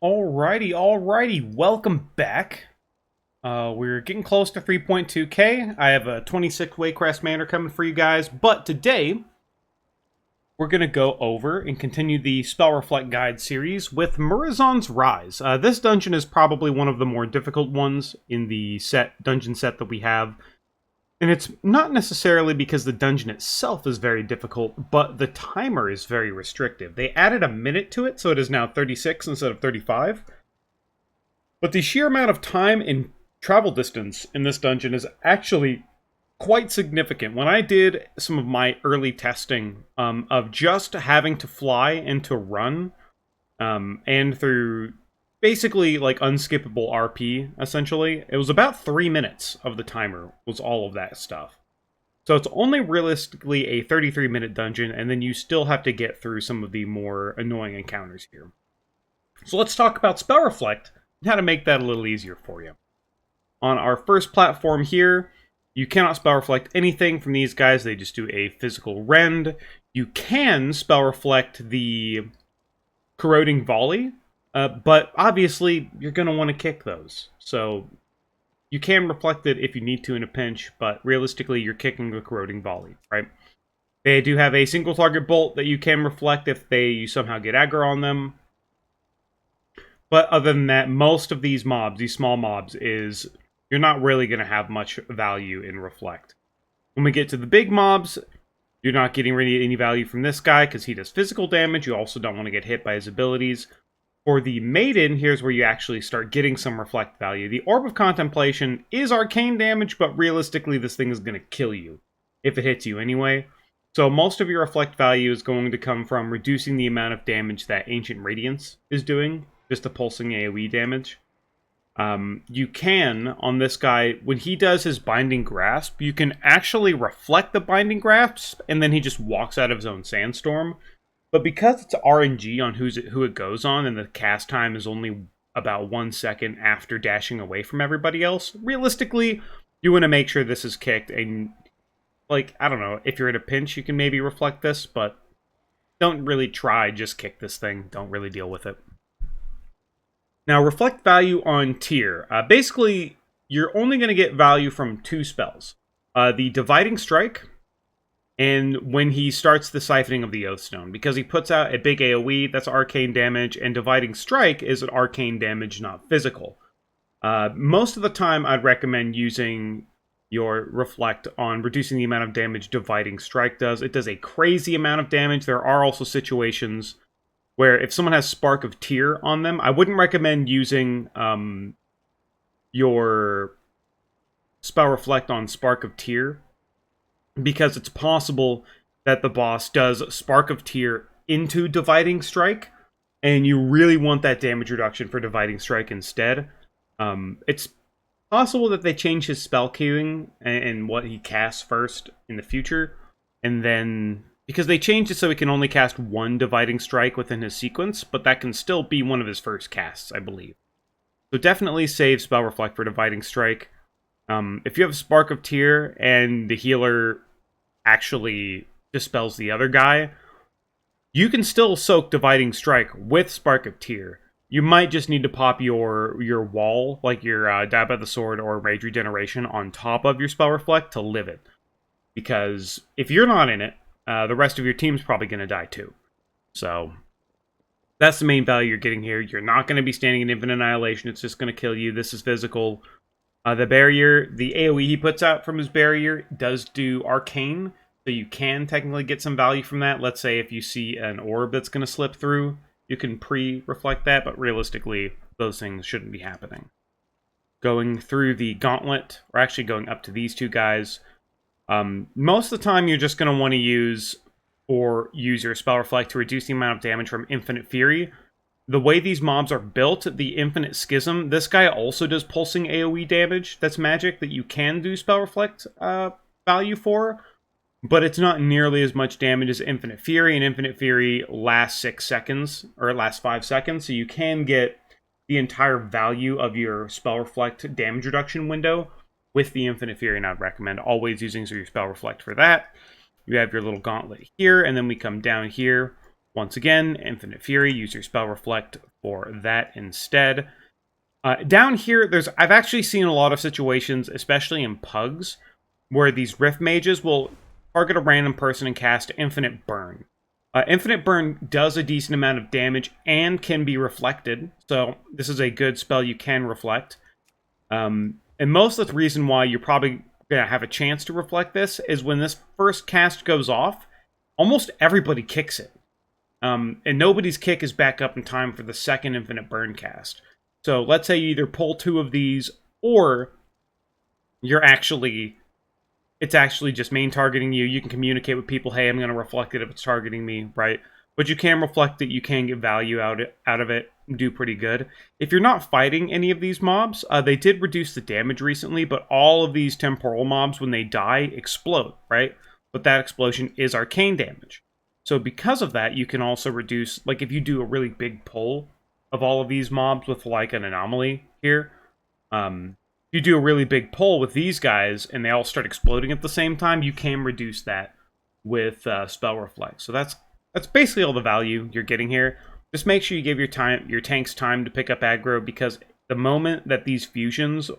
Alrighty, welcome back. We're getting close to 3.2k. I have a 26 Waycrest Manor coming for you guys, but today we're going to go over and continue the Spell Reflect Guide series with Murozond's Rise. This dungeon is probably one of the more difficult ones in the dungeon set that we have. And it's not necessarily because the dungeon itself is very difficult, but the timer is very restrictive. They added a minute to it, so it is now 36 instead of 35. But the sheer amount of time and travel distance in this dungeon is actually quite significant. When I did some of my early testing of just having to fly and to run, and through basically like unskippable RP, essentially, it was about 3 minutes of the timer was all of that stuff. So it's only realistically a 33-minute dungeon, and then you still have to get through some of the more annoying encounters here. So let's talk about Spell Reflect and how to make that a little easier for you. On our first platform here, you cannot Spell Reflect anything from these guys. They just do a physical rend. You can Spell Reflect the Corroding Volley, but obviously you're going to want to kick those. So you can reflect it if you need to in a pinch, but realistically you're kicking the Corroding Volley, right? They do have a single target bolt that you can reflect if you somehow get aggro on them. But other than that, most of these mobs, these small mobs, you're not really going to have much value in reflect. When we get to the big mobs, you're not getting really any value from this guy because he does physical damage. You also don't want to get hit by his abilities. For the Maiden, here's where you actually start getting some reflect value. The Orb of Contemplation is arcane damage, but realistically this thing is going to kill you if it hits you anyway. So most of your reflect value is going to come from reducing the amount of damage that Ancient Radiance is doing, just the pulsing AoE damage. You can, on this guy, when he does his Binding Grasp, you can actually reflect the Binding Grasp, and then he just walks out of his own Sandstorm. But because it's RNG on who it goes on, and the cast time is only about 1 second after dashing away from everybody else, realistically, you want to make sure this is kicked. And, like, I don't know, if you're in a pinch, you can maybe reflect this, but don't really try, just kick this thing. Don't really deal with it. Now, reflect value on tier. Basically, you're only going to get value from 2 spells. The Dividing Strike, and when he starts the Siphoning of the Oathstone, because he puts out a big AoE, that's arcane damage, and Dividing Strike is an arcane damage, not physical. Most of the time, I'd recommend using your Reflect on reducing the amount of damage Dividing Strike does. It does a crazy amount of damage. There are also situations where if someone has Spark of Tear on them, I wouldn't recommend using your Spell Reflect on Spark of Tear, because it's possible that the boss does Spark of Tear into Dividing Strike, and you really want that damage reduction for Dividing Strike instead. It's possible that they change his spell queuing and what he casts first in the future, and then because they changed it so he can only cast 1 Dividing Strike within his sequence, but that can still be one of his first casts, I believe. So definitely save Spell Reflect for Dividing Strike. If you have Spark of Tear and the healer actually dispels the other guy, you can still soak Dividing Strike with Spark of Tear. You might just need to pop your wall, like your Dab of the Sword or Rage Regeneration, on top of your Spell Reflect to live it. Because if you're not in it, the rest of your team's probably going to die too. So that's the main value you're getting here. You're not going to be standing in Infinite Annihilation. It's just going to kill you. This is physical. The barrier, the AoE he puts out from his barrier does do arcane, so you can technically get some value from that. Let's say if you see an orb that's going to slip through, you can pre-reflect that, but realistically, those things shouldn't be happening. Going through the gauntlet, or actually going up to these 2 guys, most of the time you're just going to want to use your Spell Reflect to reduce the amount of damage from Infinite Fury. The way these mobs are built, the Infinite Schism, this guy also does pulsing AoE damage. That's magic that you can do Spell Reflect value for, but it's not nearly as much damage as Infinite Fury, and Infinite Fury lasts 6 seconds, or it lasts 5 seconds, so you can get the entire value of your Spell Reflect damage reduction window with the Infinite Fury, and I'd recommend always using your Spell Reflect for that. You have your little gauntlet here, and then we come down here. Once again, Infinite Fury, use your Spell Reflect for that instead. Down here, I've actually seen a lot of situations, especially in Pugs, where these Rift Mages will target a random person and cast Infinite Burn. Infinite Burn does a decent amount of damage and can be reflected, so this is a good spell you can reflect. And most of the reason why you're probably going to have a chance to reflect this is when this first cast goes off, almost everybody kicks it. And nobody's kick is back up in time for the second Infinite Burn cast. So let's say you either pull 2 of these, or it's actually just main targeting you. You can communicate with people, hey, I'm going to reflect it if it's targeting me, right? But you can reflect it, you can get value out of it, do pretty good. If you're not fighting any of these mobs, they did reduce the damage recently, but all of these temporal mobs, when they die, explode, right? But that explosion is arcane damage. So because of that, you can also reduce, like if you do a really big pull of all of these mobs with like an anomaly here, if you do a really big pull with these guys and they all start exploding at the same time, you can reduce that with Spell Reflect. So that's basically all the value you're getting here. Just make sure you give your tanks time to pick up aggro, because the moment that these fusions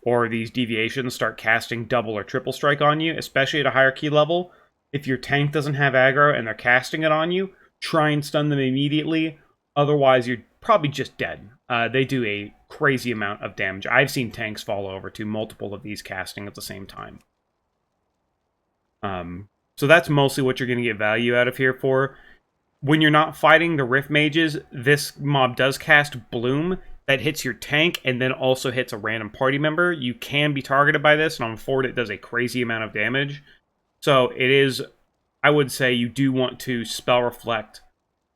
or these deviations start casting double or triple strike on you, especially at a higher key level, if your tank doesn't have aggro and they're casting it on you, try and stun them immediately. Otherwise, you're probably just dead. They do a crazy amount of damage. I've seen tanks fall over to multiple of these casting at the same time. So that's mostly what you're going to get value out of here for. When you're not fighting the Rift Mages, this mob does cast Bloom that hits your tank and then also hits a random party member. You can be targeted by this, and on Ford it does a crazy amount of damage. So it is, I would say you do want to Spell Reflect.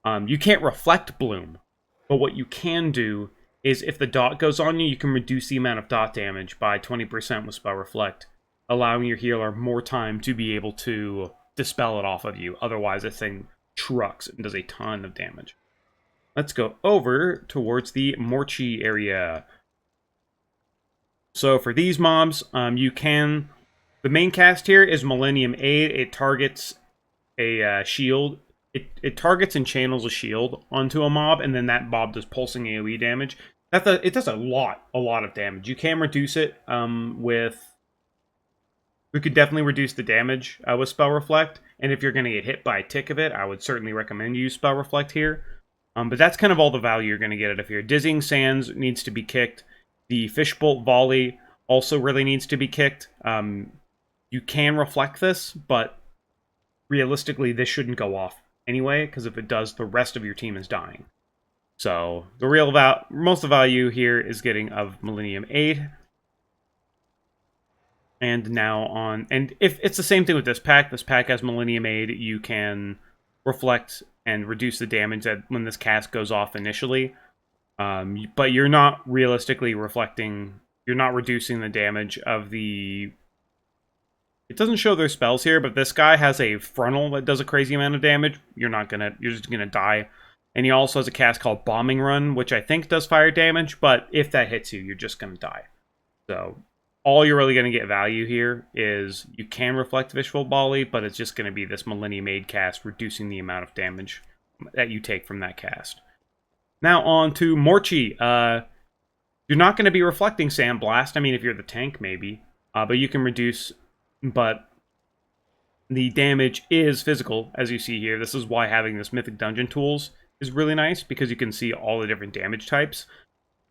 You can't reflect Bloom, but what you can do is if the dot goes on you, you can reduce the amount of dot damage by 20% with Spell Reflect, allowing your healer more time to be able to dispel it off of you. Otherwise, this thing trucks and does a ton of damage. Let's go over towards the Morchi area. So for these mobs, the main cast here is Millennium Aid. It targets a shield. It targets and channels a shield onto a mob, and then that mob does pulsing AoE damage. It does a lot of damage. You can reduce it we could definitely reduce the damage with Spell Reflect, and if you're going to get hit by a tick of it, I would certainly recommend you use Spell Reflect here. But that's kind of all the value you're going to get out of here. Dizzying Sands needs to be kicked. The Fishbolt Volley also really needs to be kicked. You can reflect this, but realistically, this shouldn't go off anyway, because if it does, the rest of your team is dying. So the most of the value here is getting of Millennium Aid. And if it's the same thing with this pack has Millennium Aid. You can reflect and reduce the damage when this cast goes off initially. But you're not realistically reflecting, you're not reducing the damage of the... It doesn't show their spells here, but this guy has a frontal that does a crazy amount of damage. You're just gonna die. And he also has a cast called Bombing Run, which I think does fire damage, but if that hits you, you're just gonna die. So all you're really going to get value here is you can reflect Fishbolt Volley, but it's just going to be this Millennium Aid cast, reducing the amount of damage that you take from that cast. Now on to Morchi. You're not going to be reflecting Sandblast. I mean, if you're the tank, maybe. But you can reduce, but the damage is physical, as you see here. This is why having this Mythic Dungeon tools is really nice, because you can see all the different damage types.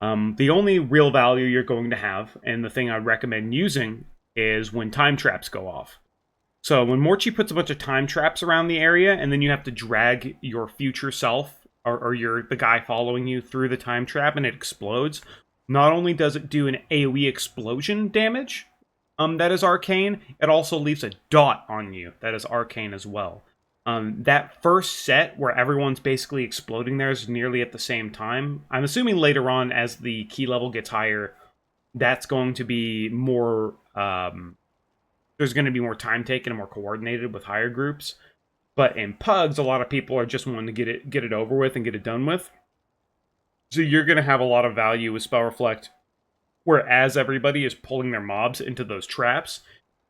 The only real value you're going to have, and the thing I'd recommend using, is when time traps go off. So when Morchi puts a bunch of time traps around the area, and then you have to drag your future self, or the guy following you through the time trap, and it explodes, not only does it do an AoE explosion damage, that is arcane, it also leaves a dot on you that is arcane as well. That first set where everyone's basically exploding there is nearly at the same time. I'm assuming later on, as the key level gets higher, that's going to be more... there's going to be more time taken and more coordinated with higher groups. But in Pugs, a lot of people are just wanting to get it over with and get it done with. So you're going to have a lot of value with Spell Reflect, where as everybody is pulling their mobs into those traps,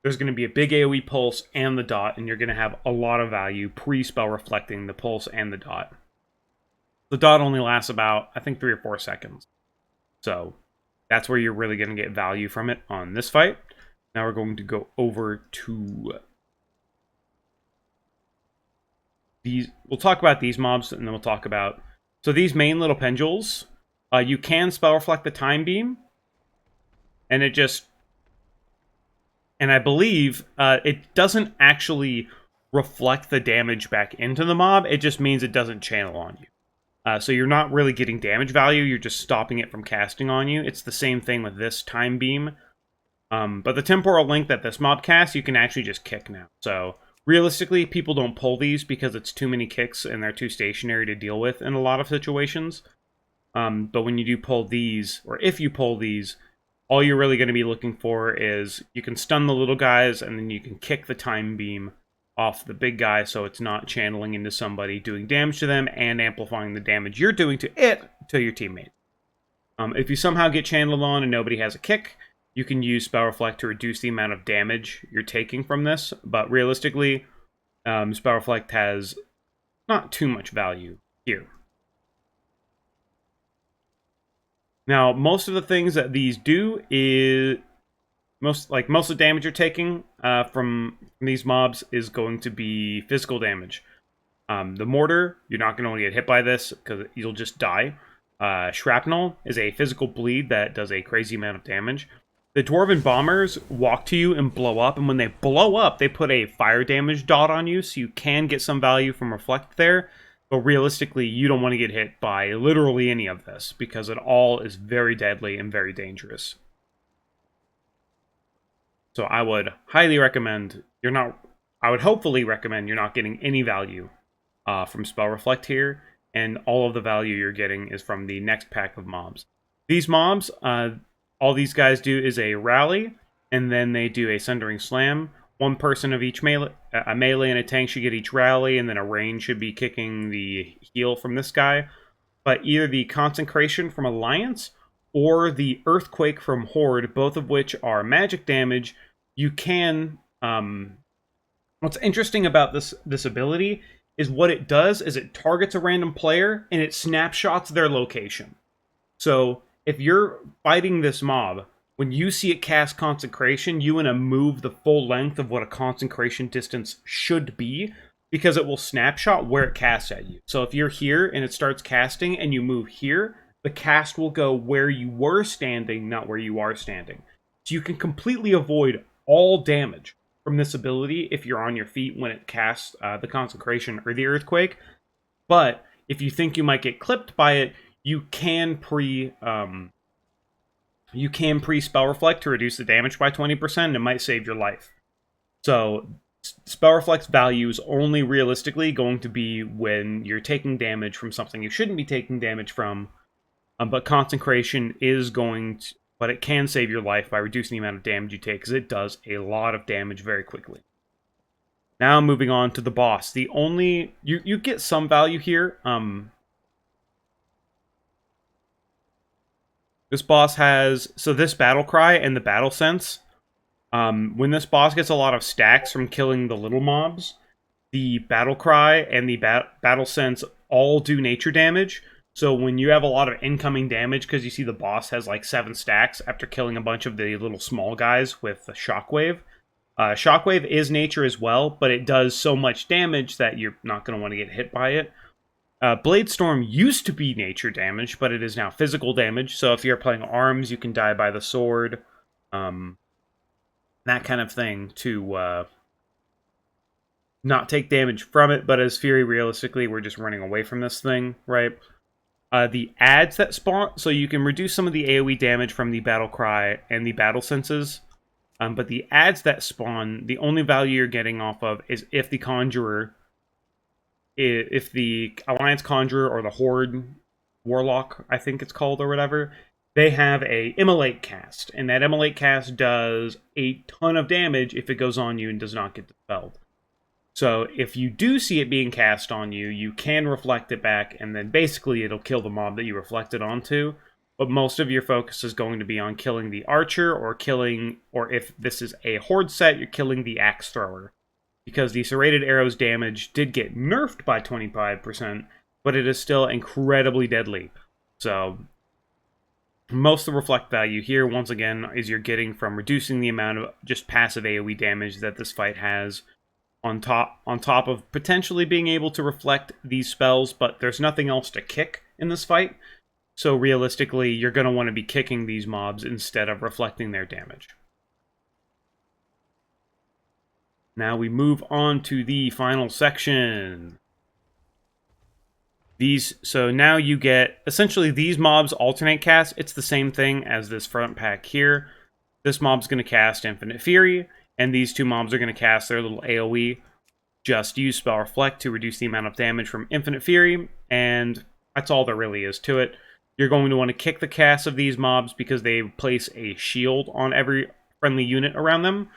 there's going to be a big AoE pulse and the dot, and you're going to have a lot of value pre-spell reflecting the pulse and the dot. The dot only lasts about, I think, 3 or 4 seconds. So that's where you're really going to get value from it on this fight. Now we're going to go over to these. We'll talk about these mobs, and then we'll talk about... So these main little pendules, you can spell reflect the time beam, and it just... And I believe it doesn't actually reflect the damage back into the mob. It just means it doesn't channel on you. So you're not really getting damage value. You're just stopping it from casting on you. It's the same thing with this time beam. But the temporal link that this mob casts, you can actually just kick now. So realistically, people don't pull these because it's too many kicks and they're too stationary to deal with in a lot of situations. But when you do pull these, or if you pull these, all you're really going to be looking for is you can stun the little guys and then you can kick the time beam off the big guy so it's not channeling into somebody, doing damage to them and amplifying the damage you're doing to it to your teammate. If you somehow get channeled on and nobody has a kick, you can use Spell Reflect to reduce the amount of damage you're taking from this, but realistically, Spell Reflect has not too much value here. Now, most of the things that these do is... Most of the damage you're taking from these mobs is going to be physical damage. The mortar, you're not going to get hit by this because you'll just die. Shrapnel is a physical bleed that does a crazy amount of damage. The Dwarven Bombers walk to you and blow up, and when they blow up, they put a fire damage dot on you, so you can get some value from Reflect there. But realistically, you don't want to get hit by literally any of this, because it all is very deadly and very dangerous. So I would highly recommend I would hopefully recommend you're not getting any value from Spell Reflect here, and all of the value you're getting is from the next pack of mobs. These mobs, all these guys do is a rally, and then they do a Sundering Slam. One person of each melee, a melee and a tank should get each rally, and then a range should be kicking the heal from this guy. But either the Consecration from Alliance or the Earthquake from Horde, both of which are magic damage, you can... what's interesting about this ability is what it does is it targets a random player, and it snapshots their location. So if you're fighting this mob, when you see it cast Consecration, you want to move the full length of what a Consecration distance should be, because it will snapshot where it casts at you. So if you're here and it starts casting and you move here, the cast will go where you were standing, not where you are standing. So you can completely avoid all damage from this ability if you're on your feet when it casts the Consecration or the Earthquake. But if you think you might get clipped by it, you can pre-spell reflect to reduce the damage by 20%, and it might save your life. So Spell Reflect's value is only realistically going to be when you're taking damage from something you shouldn't be taking damage from, but Consecration is going to... But it can save your life by reducing the amount of damage you take, because it does a lot of damage very quickly. Now moving on to the boss. The only... You get some value here. This boss has... So this Battle Cry and the Battle Sense... when this boss gets a lot of stacks from killing the little mobs, the Battle Cry and the Battle Sense all do nature damage. So when you have a lot of incoming damage, because you see the boss has like 7 stacks after killing a bunch of the little small guys with the Shockwave. Shockwave is nature as well, but it does so much damage that you're not going to want to get hit by it. Blade Storm used to be nature damage, but it is now physical damage. So if you're playing arms, you can die by the sword. That kind of thing to not take damage from it, but as Fury, realistically, we're just running away from this thing, right? The ads that spawn, so you can reduce some of the AoE damage from the Battle Cry and the Battle Senses, but the ads that spawn, the only value you're getting off of is if the Conjurer, if the Alliance Conjurer or the Horde Warlock, I think it's called, or whatever, they have a Immolate cast, and that Immolate cast does a ton of damage if it goes on you and does not get dispelled. So if you do see it being cast on you, you can reflect it back, and then basically it'll kill the mob that you reflected onto. but most of your focus is going to be on killing the archer or if this is a horde set, you're killing the axe thrower. Because the serrated arrow's damage did get nerfed by 25%, but it is still incredibly deadly. So most of the reflect value here, once again, is you're getting from reducing the amount of just passive AoE damage that this fight has on top of potentially being able to reflect these spells, but there's nothing else to kick in this fight. So realistically, you're going to want to be kicking these mobs instead of reflecting their damage. Now we move on to the final section. So now you get, essentially these mobs alternate cast. It's the same thing as this front pack here. This mob's going to cast Infinite Fury, and these two mobs are going to cast their little AoE. Just use Spell Reflect to reduce the amount of damage from Infinite Fury, and that's all there really is to it. You're going to want to kick the cast of these mobs because they place a shield on every friendly unit around them,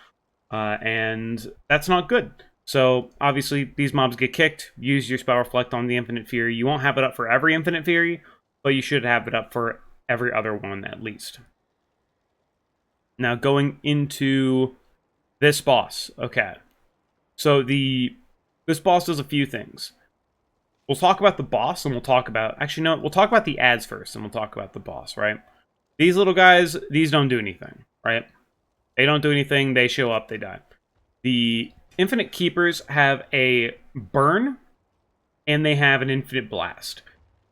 and that's not good. So, obviously, these mobs get kicked. Use your Spell Reflect on the Infinite Fury. You won't have it up for every Infinite Fury, but you should have it up for every other one at least. Now, going into this boss. Okay. So, this boss does a few things. We'll talk about the boss, and we'll talk about... Actually, no, we'll talk about the ads first, and we'll talk about the boss, right? These little guys, these don't do anything, right? They don't do anything. They show up, they die. The Infinite Keepers have a burn, and they have an Infinite Blast.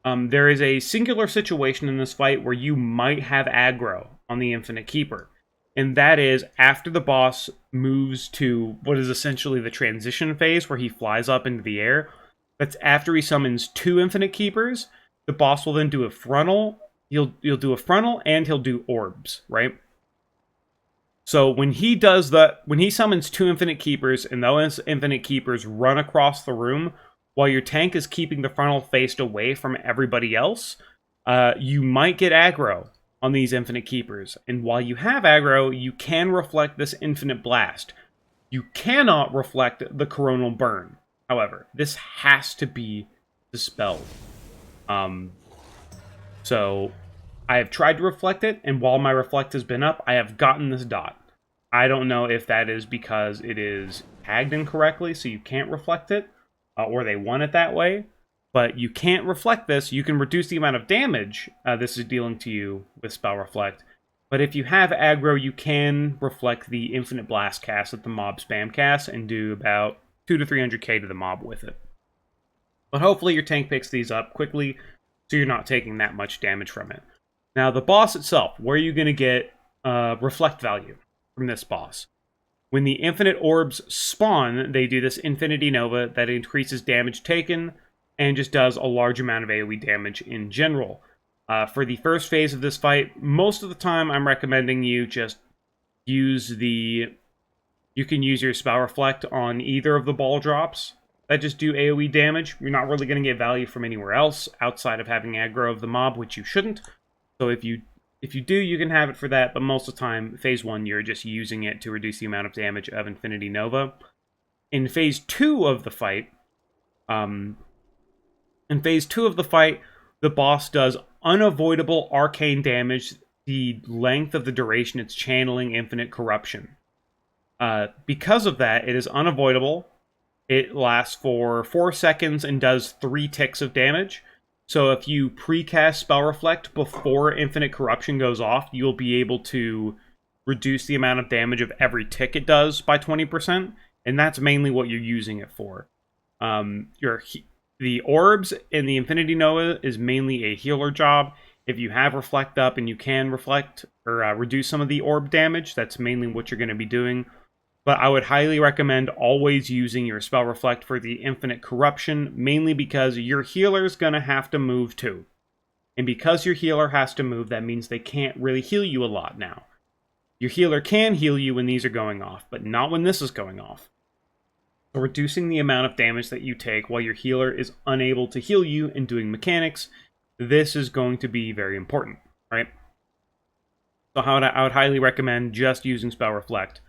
There is a singular situation in this fight where you might have aggro on the Infinite Keeper. And that is after the boss moves to what is essentially the transition phase where he flies up into the air. That's after he summons 2 Infinite Keepers. The boss will then do a frontal. He'll do a frontal and he'll do orbs, right? So when he does that, when he summons 2 Infinite Keepers and those Infinite Keepers run across the room while your tank is keeping the frontal faced away from everybody else, you might get aggro on these Infinite Keepers. And while you have aggro, you can reflect this Infinite Blast. You cannot reflect the Coronal Burn. However, this has to be dispelled. So I have tried to reflect it, and while my reflect has been up, I have gotten this dot. I don't know if that is because it is tagged incorrectly, so you can't reflect it, or they want it that way. But you can't reflect this. You can reduce the amount of damage this is dealing to you with Spell Reflect. But if you have aggro, you can reflect the Infinite Blast cast that the mob spam casts and do about 2 to 300k to the mob with it. But hopefully your tank picks these up quickly, so you're not taking that much damage from it. Now, the boss itself, where are you going to get reflect value from this boss? When the Infinite Orbs spawn, they do this Infinity Nova that increases damage taken and just does a large amount of AoE damage in general. For the first phase of this fight, most of the time I'm recommending you just use you can use your Spell Reflect on either of the ball drops that just do AoE damage. You're not really going to get value from anywhere else outside of having aggro of the mob, which you shouldn't. So if you do, you can have it for that, but most of the time, Phase 1, you're just using it to reduce the amount of damage of Infinity Nova. In Phase 2 of the fight, the boss does unavoidable arcane damage the length of the duration it's channeling Infinite Corruption. Because of that, it is unavoidable. It lasts for 4 seconds and does 3 ticks of damage. So if you precast Spell Reflect before Infinite Corruption goes off, you'll be able to reduce the amount of damage of every tick it does by 20%, and that's mainly what you're using it for. The orbs in the Infinity Nova is mainly a healer job. If you have Reflect up and you can reflect or reduce some of the orb damage, that's mainly what you're going to be doing. But I would highly recommend always using your Spell Reflect for the Infinite Corruption, mainly because your healer's going to have to move too. And because your healer has to move, that means they can't really heal you a lot now. Your healer can heal you when these are going off, but not when this is going off. So reducing the amount of damage that you take while your healer is unable to heal you and doing mechanics, this is going to be very important, right? So I would highly recommend just using Spell Reflect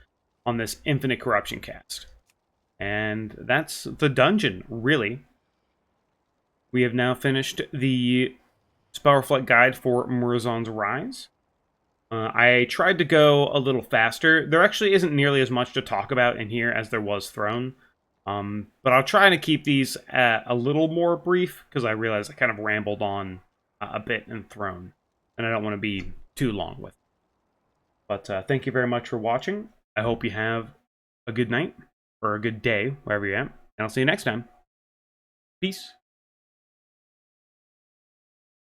on this Infinite Corruption cast. And that's the dungeon, really. We have now finished the Spell Reflect Guide for Murozond's Rise. I tried to go a little faster. There actually isn't nearly as much to talk about in here as there was Throne. But I'll try to keep these a little more brief, because I realized I kind of rambled on a bit in Throne, and I don't want to be too long with it. But thank you very much for watching. I hope you have a good night, or a good day, wherever you're at, and I'll see you next time. Peace.